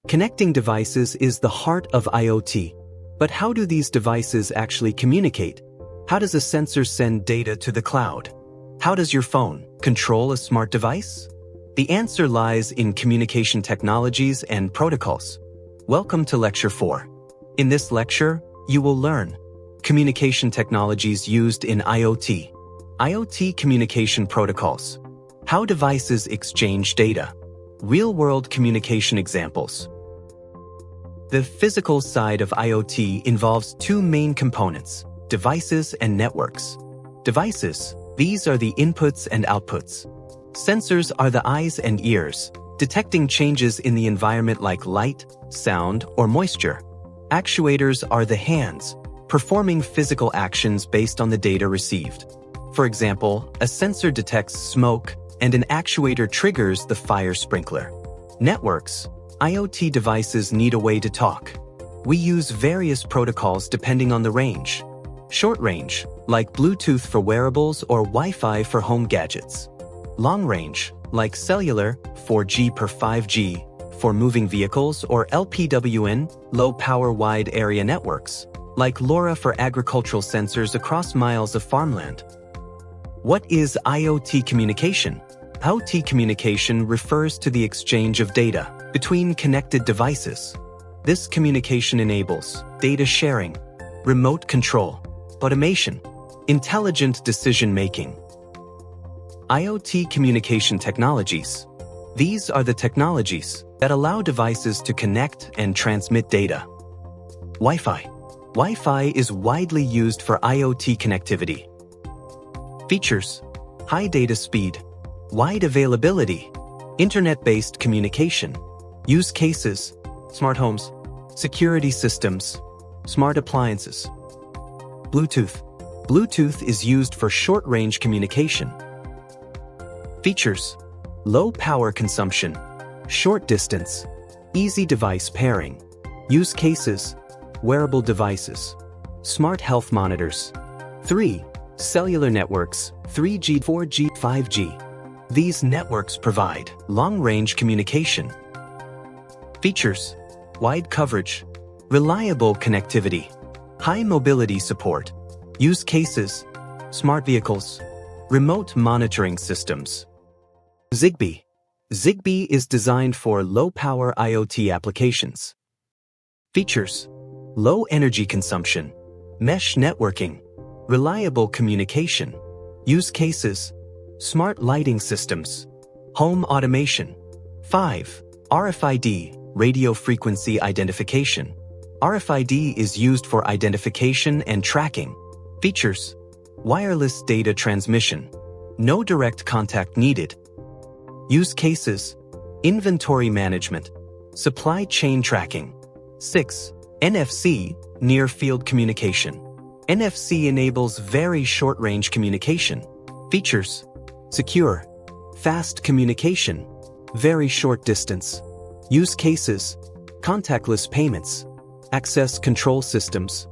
Connecting devices is the heart of IoT. But how do these devices actually communicate? How does a sensor send data to the cloud? How does your phone control a smart device? The answer lies in communication technologies and protocols. Welcome to Lecture 4. In this lecture, you will learn communication technologies used in IoT, IoT communication protocols, how devices exchange data, real-world communication examples. The physical side of IoT involves two main components, devices and networks. Devices, these are the inputs and outputs. Sensors are the eyes and ears, detecting changes in the environment like light, sound, or moisture. Actuators are the hands, performing physical actions based on the data received. For example, a sensor detects smoke, and an actuator triggers the fire sprinkler. Networks. IoT devices need a way to talk. We use various protocols depending on the range. Short range, like Bluetooth for wearables or Wi-Fi for home gadgets. Long range, like cellular, 4G per 5G, for moving vehicles, or LPWAN, low-power wide area networks, like LoRa for agricultural sensors across miles of farmland. What is IoT communication? IoT communication refers to the exchange of data between connected devices. This communication enables data sharing, remote control, automation, intelligent decision-making. IoT communication technologies. These are the technologies that allow devices to connect and transmit data. Wi-Fi. Wi-Fi is widely used for IoT connectivity. Features: high data speed, wide availability, internet-based communication. Use cases: smart homes, security systems, smart appliances. Bluetooth. Bluetooth is used for short-range communication. Features: low power consumption, short distance, easy device pairing. Use cases: wearable devices, smart health monitors. 3. Cellular networks, 3G, 4G, 5G. These networks provide long-range communication. Features: wide coverage, reliable connectivity, high mobility support. Use cases: smart vehicles, remote monitoring systems. Zigbee. Zigbee is designed for low-power IoT applications. Features: low energy consumption, mesh networking, reliable communication. Use cases: smart lighting systems, home automation. 5. RFID, radio frequency identification. RFID is used for identification and tracking. Features: wireless data transmission, no direct contact needed. Use cases: inventory management, supply chain tracking. 6. NFC, near-field communication. NFC enables very short-range communication. Features: secure, fast communication, very short distance. Use cases: contactless payments, access control systems.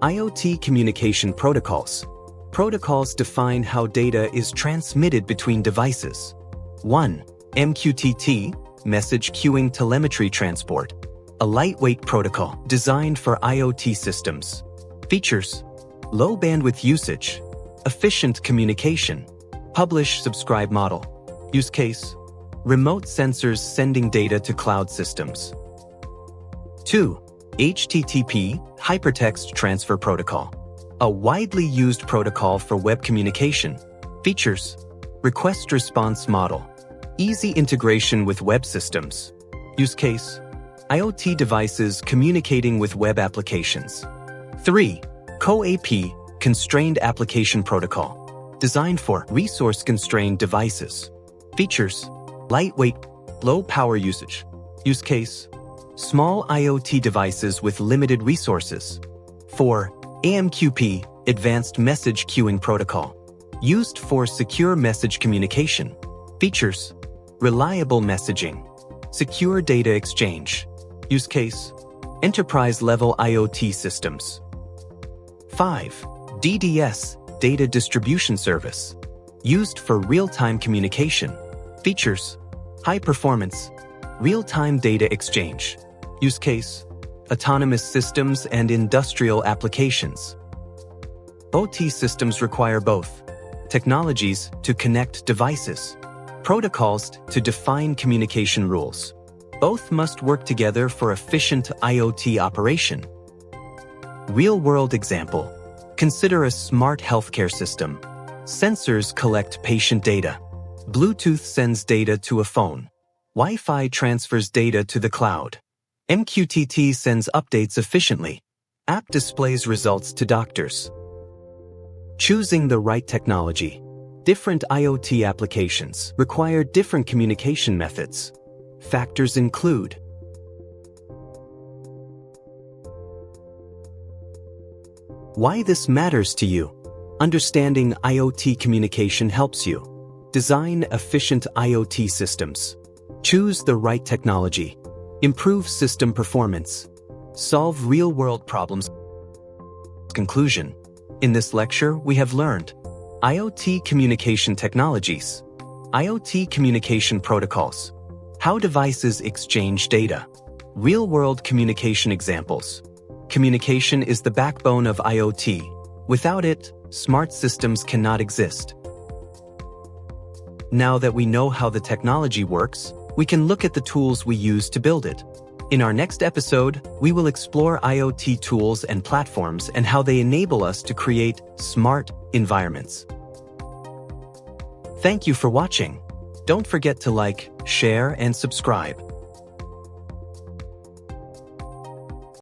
IoT communication protocols. Protocols define how data is transmitted between devices. 1. MQTT, message queuing telemetry transport, a lightweight protocol designed for IoT systems. Features: low bandwidth usage, efficient communication, publish-subscribe model. Use case: remote sensors sending data to cloud systems. 2. HTTP, Hypertext Transfer Protocol, a widely used protocol for web communication. Features: request-response model, easy integration with web systems. Use case: IoT devices communicating with web applications. 3. CoAP, Constrained Application Protocol, designed for resource-constrained devices. Features: lightweight, low power usage. Use case: small IoT devices with limited resources. 4. AMQP, Advanced Message Queuing Protocol, used for secure message communication. Features: reliable messaging, secure data exchange. Use case: enterprise-level IoT systems. 5. DDS, Data Distribution Service, used for real-time communication. Features: high performance, Real-time data exchange. Use case: autonomous systems and industrial applications. OT systems require both technologies to connect devices, protocols to define communication rules. Both must work together for efficient IoT operation. Real-world example. Consider a smart healthcare system. Sensors collect patient data. Bluetooth sends data to a phone. Wi-Fi transfers data to the cloud. MQTT sends updates efficiently. App displays results to doctors. Choosing the right technology. Different IoT applications require different communication methods. Factors include why this matters to you. Understanding IoT communication helps you. Design efficient IoT systems. Choose the right technology. Improve system performance. Solve real-world problems. Conclusion. In this lecture, we have learned IoT communication technologies, IoT communication protocols, how devices exchange data, real-world communication examples. Communication is the backbone of IoT. Without it, smart systems cannot exist. Now that we know how the technology works, we can look at the tools we use to build it. In our next episode, we will explore IoT tools and platforms and how they enable us to create smart environments. Thank you for watching. Don't forget to like, share, and subscribe.